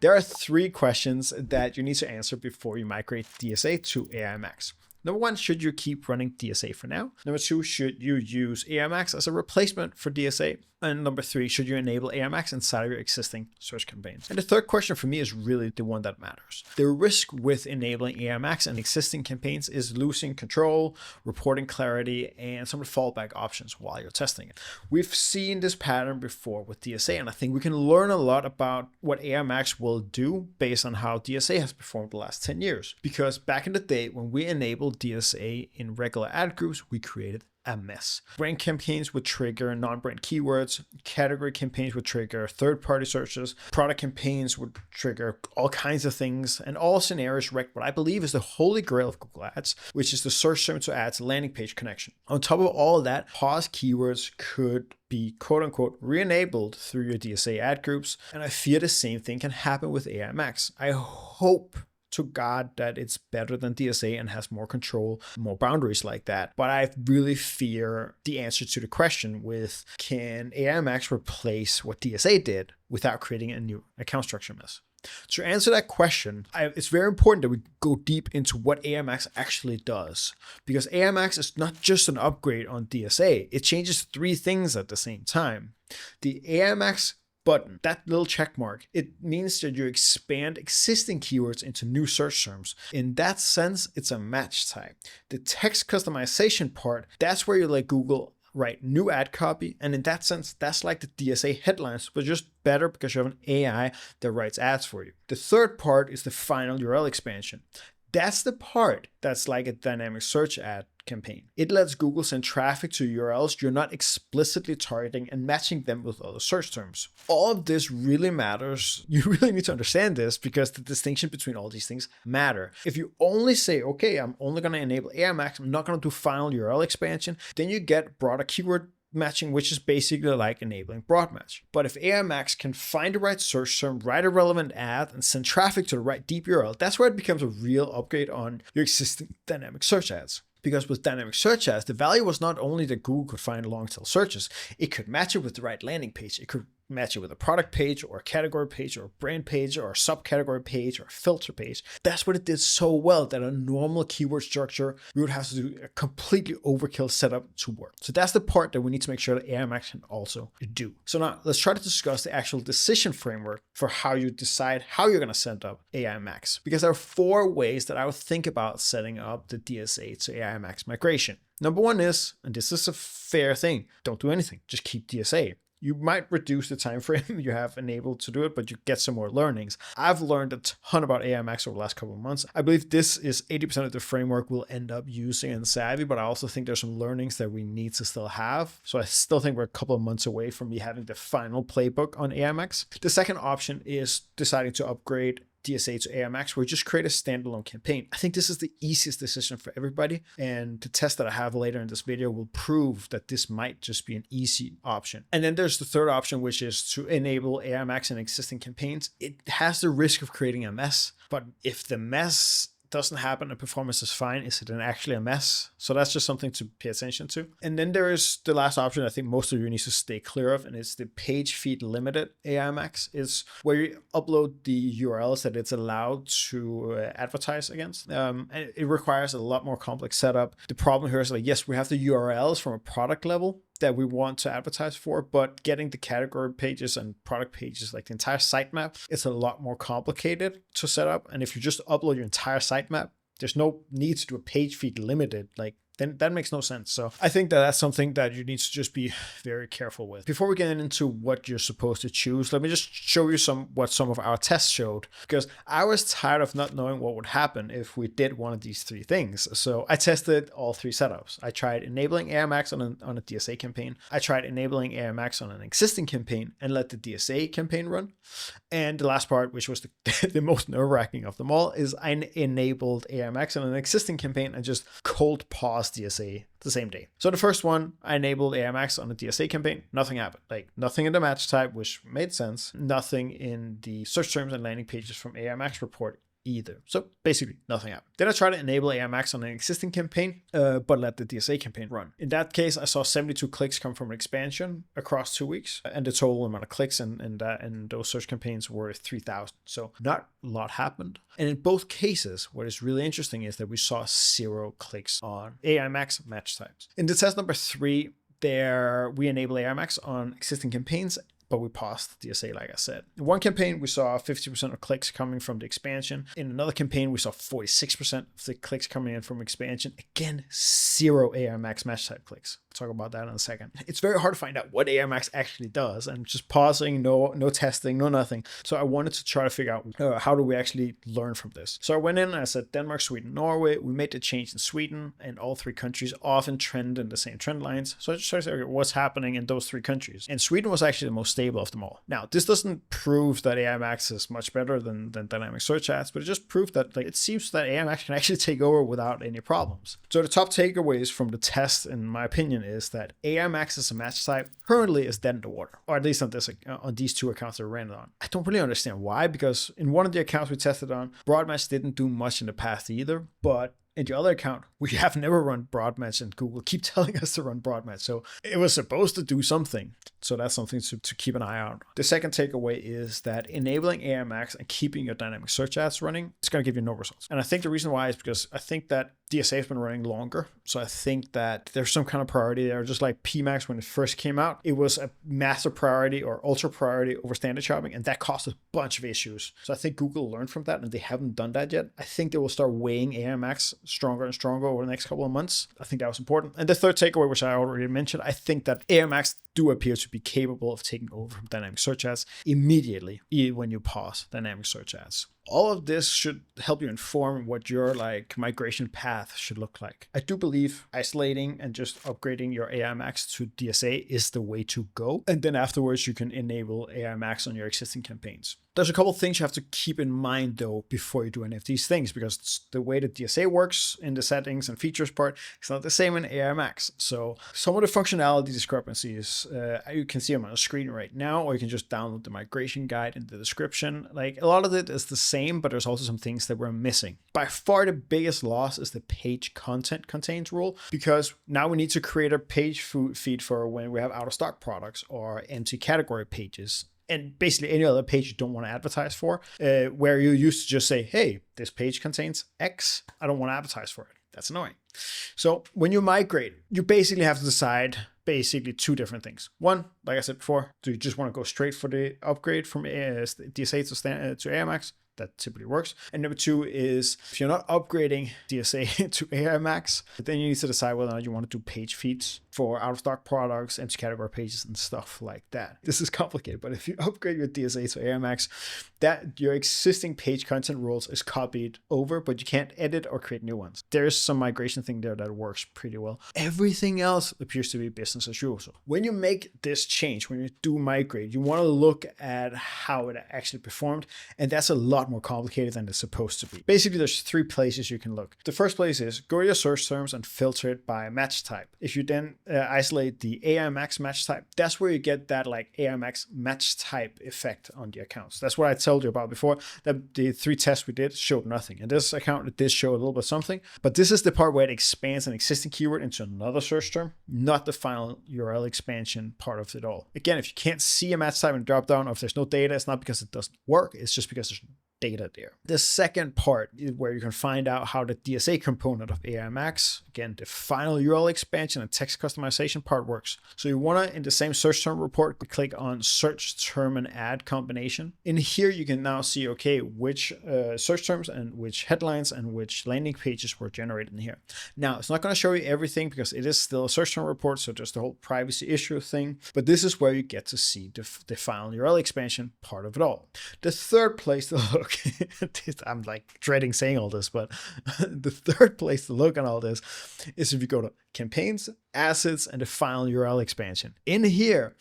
There are 3 questions that you need to answer before you migrate DSA to AI Max. Number 1, should you keep running DSA for now? Number 2, should you use AI Max as a replacement for DSA? And number 3, should you enable AI Max inside of your existing search campaigns? And the third question for me is really the one that matters. The risk with enabling AI Max and existing campaigns is losing control, reporting clarity, and some of the fallback options while you're testing it. We've seen this pattern before with DSA, and I think we can learn a lot about what AI Max will do based on how DSA has performed the last 10 years. Because back in the day, when we enabled DSA in regular ad groups, we created a mess. Brand campaigns would trigger non-brand keywords, category campaigns would trigger third-party searches, product campaigns would trigger all kinds of things, and all scenarios wrecked what I believe is the holy grail of Google Ads, which is the search term to ads landing page connection. On top of all of that, pause keywords could be quote-unquote re-enabled through your DSA ad groups, and I fear the same thing can happen with AI Max. I hope to God that it's better than DSA and has more control, more boundaries like that. But I really fear the answer to the question with, can AI Max replace what DSA did without creating a new account structure mess? To answer that question, it's very important that we go deep into what AI Max actually does, because AI Max is not just an upgrade on DSA. It changes 3 things at the same time. The AI Max button, that little check mark, it means that you expand existing keywords into new search terms. In that sense, it's a match type. The text customization part, that's where you let Google write new ad copy. And in that sense, that's like the DSA headlines, but just better because you have an AI that writes ads for you. The third part is the final URL expansion. That's the part that's like a dynamic search ad campaign. It lets Google send traffic to URLs you're not explicitly targeting and matching them with other search terms. All of this really matters. You really need to understand this because the distinction between all these things matter. If you only say, okay, I'm only going to enable AI Max, I'm not going to do final URL expansion, then you get broader keyword matching, which is basically like enabling broad match. But if AI Max can find the right search term, write a relevant ad, and send traffic to the right deep URL, that's where it becomes a real upgrade on your existing dynamic search ads. Because with dynamic search ads, the value was not only that Google could find long tail searches, it could match it with the right landing page. It could match it with a product page or a category page or a brand page or a subcategory page or a filter page. That's what it did so well that a normal keyword structure, we would have to do a completely overkill setup to work. So that's the part that we need to make sure that AI Max can also do. So now let's try to discuss the actual decision framework for how you decide how you're going to set up AI Max. Because there are 4 ways that I would think about setting up the DSA to AI Max migration. Number 1 is, and this is a fair thing, don't do anything, just keep DSA. You might reduce the time frame you have enabled to do it, but you get some more learnings. I've learned a ton about AI Max over the last couple of months. I believe this is 80% of the framework we'll end up using in Savvy, but I also think there's some learnings that we need to still have. So I still think we're a couple of months away from me having the final playbook on AI Max. The second option is deciding to upgrade DSA to AI Max, where you just create a standalone campaign. I think this is the easiest decision for everybody, and the test that I have later in this video will prove that this might just be an easy option. And then there's the third option, which is to enable AI Max in existing campaigns. It has the risk of creating a mess, but if the mess doesn't happen and performance is fine, is it actually a mess? So that's just something to pay attention to. And then there is the last option I think most of you need to stay clear of, and it's the page feed limited AI Max. Is where you upload the URLs that it's allowed to advertise against. And it requires a lot more complex setup. The problem here is like, yes, we have the URLs from a product level that we want to advertise for, but getting the category pages and product pages, like the entire sitemap, it's a lot more complicated to set up. And if you just upload your entire sitemap, there's no need to do a page feed limited. Like, then that makes no sense. So I think that that's something that you need to just be very careful with. Before we get into what you're supposed to choose, let me just show you what some of our tests showed, because I was tired of not knowing what would happen if we did one of these 3 things. So I tested all 3 setups. I tried enabling AI Max on a DSA campaign. I tried enabling AI Max on an existing campaign and let the DSA campaign run. And the last part, which was the most nerve-wracking of them all, is I enabled AI Max on an existing campaign and just cold paused DSA the same day. So the first one, I enabled AI Max on the DSA campaign. Nothing happened. Like, nothing in the match type, which made sense. Nothing in the search terms and landing pages from AI Max report either. So basically nothing happened. Then I tried to enable AI Max on an existing campaign, but let the DSA campaign run. In that case, I saw 72 clicks come from an expansion across 2 weeks, and the total amount of clicks in those search campaigns were 3,000. So not a lot happened. And in both cases, what is really interesting is that we saw 0 clicks on AI Max match types. In the test number 3, there we enable AI Max on existing campaigns, but we paused DSA, like I said. In one campaign, we saw 50% of clicks coming from the expansion. In another campaign, we saw 46% of the clicks coming in from expansion. Again, 0 AI Max match type clicks. We'll talk about that in a second. It's very hard to find out what AI Max actually does. And just pausing, no testing, no nothing. So I wanted to try to figure out how do we actually learn from this. So I went in and I said Denmark, Sweden, Norway. We made the change in Sweden, and all 3 countries often trend in the same trend lines. So I just tried to say, okay, what's happening in those 3 countries? And Sweden was actually the most stable of them all. Now, this doesn't prove that AI Max is much better than dynamic search ads, but it just proved that it seems that AI Max can actually take over without any problems. So the top takeaways from the test, in my opinion, is that AI Max as a match type currently is dead in the water, or at least on these 2 accounts that we ran it on. I don't really understand why, because in one of the accounts we tested on, broad match didn't do much in the past either, but in the other account, we have never run broad match, and Google keep telling us to run broad match. So it was supposed to do something. So that's something to keep an eye on. The second takeaway is that enabling AI Max and keeping your dynamic search ads running, it's going to give you no results. And I think the reason why is because I think that DSA has been running longer. So I think that there's some kind of priority there. Just like PMax when it first came out, it was a massive priority or ultra priority over standard shopping, and that caused a bunch of issues. So I think Google learned from that, and they haven't done that yet. I think they will start weighing AI Max stronger and stronger over the next couple of months. I think that was important. And the third takeaway, which I already mentioned, I think that AI Max do appear to be capable of taking over from dynamic search ads immediately when you pause dynamic search ads. All of this should help you inform what your migration path should look like. I do believe isolating and just upgrading your AI Max to DSA is the way to go. And then afterwards, you can enable AI Max on your existing campaigns. There's a couple of things you have to keep in mind though before you do any of these things, because the way that DSA works in the settings and features part is not the same in AI Max. So some of the functionality discrepancies, you can see them on the screen right now, or you can just download the migration guide in the description. A lot of it is the same, but there's also some things that we're missing. By far the biggest loss is the page content contains rule, because now we need to create a page feed for when we have out of stock products or empty category pages, and basically any other page you don't want to advertise for, where you used to just say, hey, this page contains X, I don't want to advertise for it. That's annoying. So when you migrate, you basically have to decide basically 2 different things. One, like I said before, do you just want to go straight for the upgrade from DSA to AI Max? That typically works. And number 2 is if you're not upgrading DSA to AI Max, then you need to decide whether or not you want to do page feeds for out of stock products, empty category pages, and stuff like that. This is complicated, but if you upgrade your DSA to AI Max, that your existing page content rules is copied over, but you can't edit or create new ones. There's some migration thing there that works pretty well. Everything else appears to be business as usual. When you make this change, when you do migrate, you want to look at how it actually performed, and that's a lot more complicated than it's supposed to be. Basically, there's 3 places you can look. The first place is go to your search terms and filter it by match type. If you then isolate the AI Max match type, that's where you get that AI Max match type effect on the accounts. That's what I told you about before, that the 3 tests we did showed nothing. In this account, it did show a little bit something, but this is the part where it expands an existing keyword into another search term, not the final URL expansion part of it all. Again, if you can't see a match type in the drop down, or if there's no data, it's not because it doesn't work, it's just because there's data there. The second part is where you can find out how the DSA component of AI Max, again, the final URL expansion and text customization part works. So you want to, in the same search term report, click on search term and ad combination. In here, you can now see, okay, which search terms and which headlines and which landing pages were generated in here. Now, it's not going to show you everything because it is still a search term report, so there's the whole privacy issue thing, but this is where you get to see the final URL expansion part of it all. The third place to look, I'm dreading saying all this, but the third place to look on all this is if you go to campaigns, assets, and the final URL expansion. In here,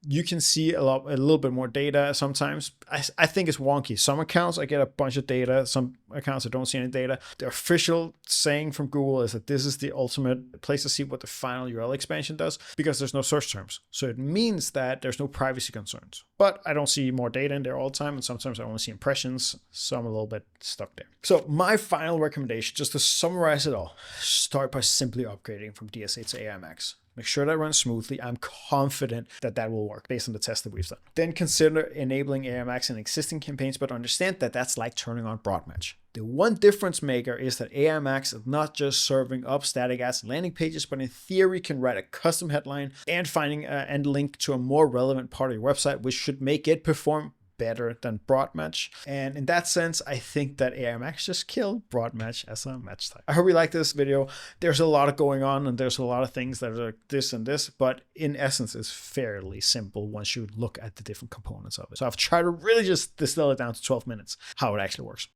you can see a little bit more data. Sometimes I think it's wonky. Some accounts I get a bunch of data. Some accounts I don't see any data. The official saying from Google is that this is the ultimate place to see what the final URL expansion does, because there's no search terms. So it means that there's no privacy concerns. But I don't see more data in there all the time, and sometimes I only see impressions, so I'm a little bit stuck there. So my final recommendation, just to summarize it all, start by simply upgrading from DSA to AIMX. Make sure that runs smoothly. I'm confident that that will work based on the test that we've done. Then consider enabling AIMX in existing campaigns, but understand that that's like turning on broad match. The one difference maker is that AIMX is not just serving up static ads and landing pages, but in theory can write a custom headline and finding and link to a more relevant part of your website, which should make it perform better than broad match. And in that sense, I think that AIMX just killed broad match as a match type. I hope you like this video. There's a lot going on, and there's a lot of things that are this and this, but in essence, it's fairly simple once you look at the different components of it. So I've tried to really just distill it down to 12 minutes, how it actually works.